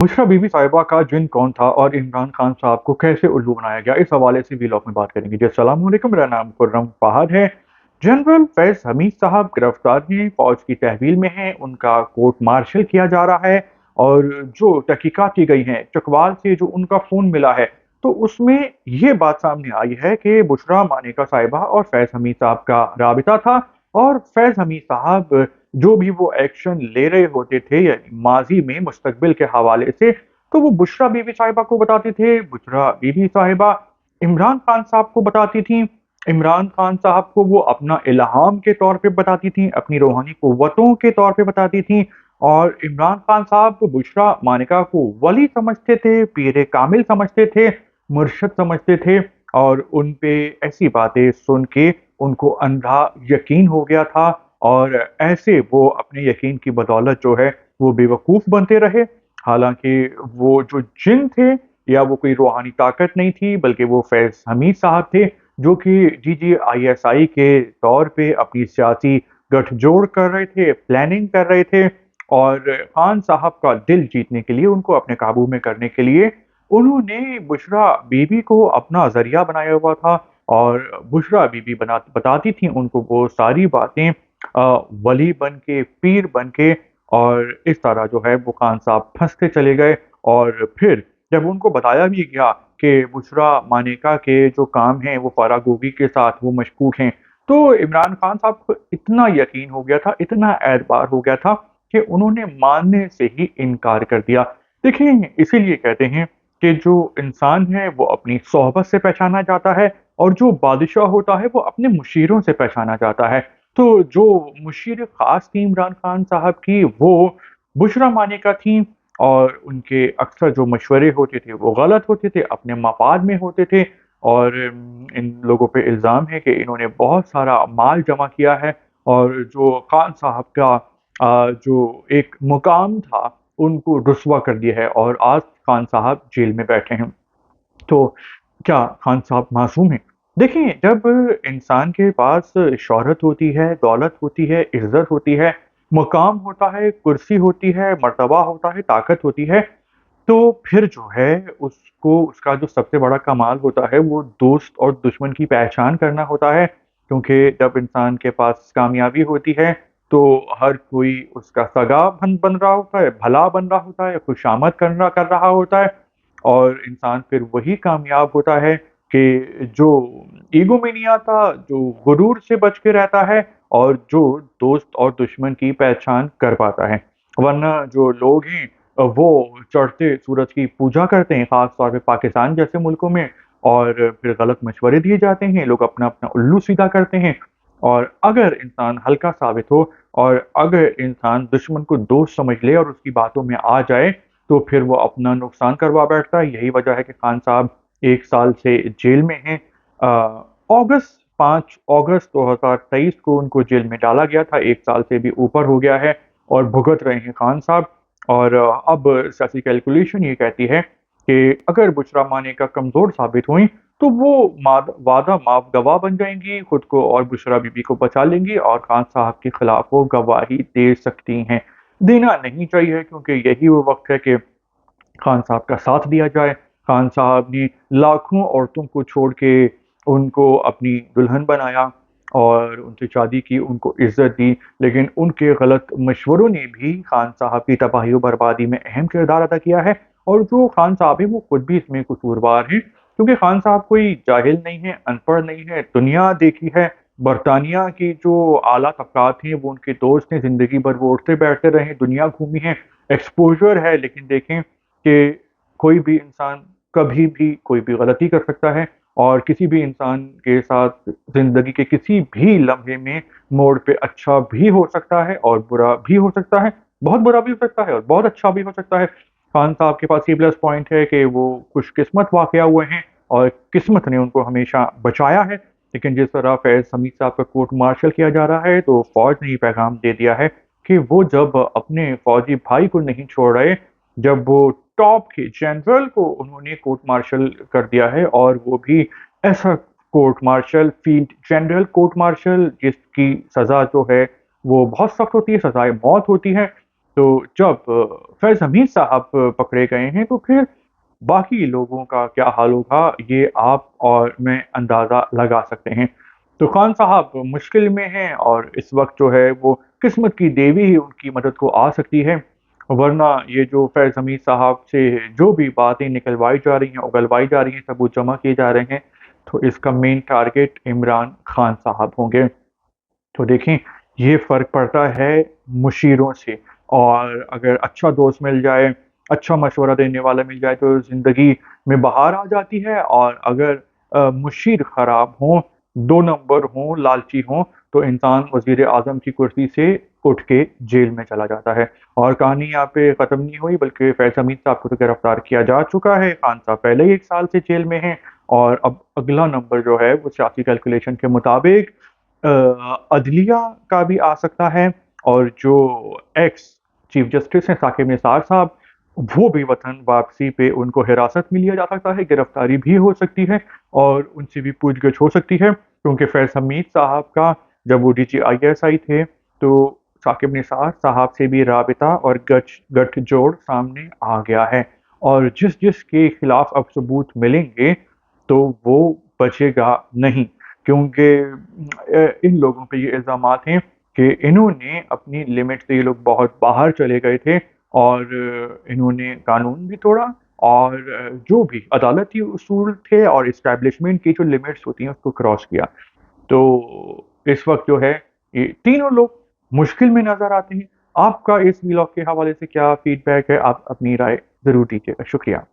बुशरा बीबी साहिबा का जिन कौन था और इमरान खान साहब को कैसे उल्लू बनाया गया, इस हवाले से व्लॉग में बात करेंगे जी। अस्सलाम वालेकुम, मेरा नाम खुर्रम फहाद है। जनरल फैज हमीद साहब गिरफ्तार हैं, फौज की तहवील में हैं, उनका कोर्ट मार्शल किया जा रहा है। और जो तहकीकात की गई हैं, चकवाल से जो उनका फोन मिला है, तो उसमें ये बात सामने आई है कि बुशरा मानेका साहिबा और फैज हमीद साहब का राबिता था। और फैज हमीद साहब जो भी वो एक्शन ले रहे होते थे, यानी माजी में मुस्तकबिल के हवाले से, तो वो बुशरा बीबी साहिबा को बताते थे। बुशरा बीबी साहिबा इमरान खान साहब को बताती थी। इमरान खान साहब को वो अपना इल्हाम के तौर पे बताती थी, अपनी रूहानी कुव्वतों के तौर पे बताती थी। और इमरान खान साहब बुशरा मानिका को वली समझते थे, पीरे कामिल समझते थे, मुर्शद समझते थे। और उन पे ऐसी बातें सुन के उनको अंधा यकीन हो गया था। और ऐसे वो अपने यकीन की बदौलत जो है वो बेवकूफ़ बनते रहे। हालांकि वो जो जिन थे, या वो कोई रूहानी ताकत नहीं थी, बल्कि वो फैज हमीद साहब थे, जो कि GGISI के तौर पे अपनी सियासी गठजोड़ कर रहे थे, प्लानिंग कर रहे थे। और खान साहब का दिल जीतने के लिए, उनको अपने काबू में करने के लिए, उन्होंने बुशरा बीबी को अपना जरिया बनाया हुआ था। और बुशरा बीबी बताती थी उनको वो सारी बातें, वली बन के, पीर बन के। और इस तरह जो है वो खान साहब फंसते चले गए। और फिर जब उनको बताया भी गया कि बुशरा मानेका के जो काम हैं वो फरागोगी के साथ वो मशकूक हैं, तो इमरान खान साहब को इतना यकीन हो गया था, इतना एतबार हो गया था कि उन्होंने मानने से ही इनकार कर दिया। देखिए, इसीलिए कहते हैं कि जो इंसान है वो अपनी सोहबत से पहचाना जाता है, और जो बादशाह होता है वो अपने मुशीरों से पहचाना जाता है। तो जो मुशीर खास थी इमरान खान साहब की, वो बुशरा मानेका थी। और उनके अक्सर जो मशवरे होते थे वो गलत होते थे, अपने मफाद में होते थे। और इन लोगों पे इल्ज़ाम है कि इन्होंने बहुत सारा माल जमा किया है। और जो खान साहब का जो एक मुकाम था, उनको रुस्वा कर दिया है, और आज खान साहब जेल में बैठे हैं। तो क्या खान साहब मासूम हैं? देखिए, जब इंसान के पास शोहरत होती है, दौलत होती है, इज़्ज़त होती है, मुकाम होता है, कुर्सी होती है, मर्तबा होता है, ताकत होती है, तो फिर जो है उसको, उसका जो सबसे बड़ा कमाल होता है वो दोस्त और दुश्मन की पहचान करना होता है। क्योंकि जब इंसान के पास कामयाबी होती है, तो हर कोई उसका सगा बन बन रहा होता है, भला बन रहा होता है, खुशामद कर रहा होता है। और इंसान फिर वही कामयाब होता है कि जो ईगो में नहीं आता, जो गुरूर से बच के रहता है, और जो दोस्त और दुश्मन की पहचान कर पाता है। वरना जो लोग हैं, वो चढ़ते सूरज की पूजा करते हैं, ख़ास तौर पे पाकिस्तान जैसे मुल्कों में। और फिर गलत मशवरे दिए जाते हैं, लोग अपना-अपना उल्लू सीधा करते हैं। और अगर इंसान हल्का साबित हो, और अगर इंसान दुश्मन को दोस्त समझ ले और उसकी बातों में आ जाए, तो फिर वो अपना नुकसान करवा बैठता है। यही वजह है कि खान साहब 1 साल से जेल में हैं। अ, अगस्त 5 अगस्त 2023 को उनको जेल में डाला गया था, 1 साल से भी ऊपर हो गया है, और भुगत रहे हैं खान साहब। और अब सियासी कैलकुलेशन ये कहती है कि अगर बुशरा मानेका कमज़ोर साबित हुईं, तो वो वादा माफ गवाह बन जाएंगी, खुद को और बुशरा बीबी को बचा लेंगी, और खान साहब के खिलाफ वो गवाही दे सकती हैं। देना नहीं चाहिए, क्योंकि यही वो वक्त है कि खान साहब का साथ दिया जाए। खान साहब ने लाखों औरतों को छोड़ के उनको अपनी दुल्हन बनाया, और उनसे शादी की, उनको इज्जत दी। लेकिन उनके गलत मशवरों ने भी खान साहब की तबाही और बर्बादी में अहम किरदार अदा किया है। और जो खान साहब है वो खुद भी इसमें कसूरवार हैं, क्योंकि खान साहब कोई जाहिल नहीं है, अनपढ़ नहीं है, दुनिया देखी है। बरतानिया की जो आला तबकात हैं वो उनके दोस्त हैं, ज़िंदगी भर वो उठते बैठते रहे हैं, दुनिया घूमी है, एक्सपोज़र है। लेकिन देखें कि कोई भी इंसान कभी भी कोई भी गलती कर सकता है, और किसी भी इंसान के साथ ज़िंदगी के किसी भी लम्हे में मोड़ पे अच्छा भी हो सकता है और बुरा भी हो सकता है, बहुत बुरा भी हो सकता है और बहुत अच्छा भी हो सकता है। खान साहब के पास ये प्लस पॉइंट है कि वो खुशकिस्मत वाक़या हुए हैं, और किस्मत ने उनको हमेशा बचाया है। लेकिन जिस तरह फैज़ हमीद साहब का कोर्ट मार्शल किया जा रहा है, तो फ़ौज ने ये पैगाम दे दिया है कि वो जब अपने फ़ौजी भाई को नहीं छोड़ रहे, जब वो टॉप के जनरल को उन्होंने कोर्ट मार्शल कर दिया है, और वो भी ऐसा court martial, field general court martial, जिसकी सज़ा जो है वो बहुत सख्त होती है, सज़ाए मौत होती है। تو जब फैज़ हमीद साहब पकड़े गए हैं तो फिर बाकी लोगों का क्या हाल होगा ये आप और मैं अंदाज़ा लगा सकते हैं। तो खान साहब मुश्किल में हैं और इस वक़्त जो है वो किस्मत की देवी ही उनकी मदद को आ सकती है, वरना ये जो फैज़ हमीद साहब से जो भी बातें निकलवाई जा रही हैं, उगलवाई जा रही हैं, सबूत जमा किए जा रहे हैं, तो इसका मेन टारगेट इमरान खान साहब होंगे। तो देखें, ये फ़र्क पड़ता है मुशीरों से, और अगर अच्छा दोस्त मिल जाए, अच्छा मशवरा देने वाला मिल जाए तो ज़िंदगी में बहार आ जाती है, और अगर मुशीर ख़राब हों, 2 नंबर हों, लालची हों, तो इंसान वज़ीर-ए-आज़म की कुर्सी से उठ के जेल में चला जाता है। और कहानी यहाँ पे ख़त्म नहीं हुई, बल्कि फैज़ हमीद साहब को तो गिरफ़्तार किया जा चुका है, खान साहब पहले ही 1 साल से जेल में हैं, और अब अगला नंबर जो है वो सियासी कैलकुलेशन के मुताबिक अदलिया का भी आ सकता है, और जो एक्स चीफ जस्टिस हैं साकिब निसार साहब, वो भी वतन वापसी पे उनको हिरासत में लिया जा सकता है, गिरफ्तारी भी हो सकती है, और उनसे भी पूछगछ हो सकती है, क्योंकि फैज़ हमीद साहब का जब वो DGISI थे तो साकिब निसार साहब से भी राबिता और गठजोड़ सामने आ गया है, और जिस के खिलाफ अब सबूत मिलेंगे तो वो बचेगा नहीं, क्योंकि इन लोगों पे ये इल्ज़ामात हैं कि इन्होंने अपनी लिमिट से, ये लोग बहुत बाहर चले गए थे, और इन्होंने कानून भी तोड़ा, और जो भी अदालती उसूल थे और एस्टेब्लिशमेंट की जो लिमिट्स होती हैं उसको क्रॉस किया। तो इस वक़्त जो है ये तीनों लोग मुश्किल में नज़र आते हैं। आपका इस व्लॉग के हवाले से क्या फ़ीडबैक है? आप अपनी राय ज़रूर दीजिएगा। शुक्रिया।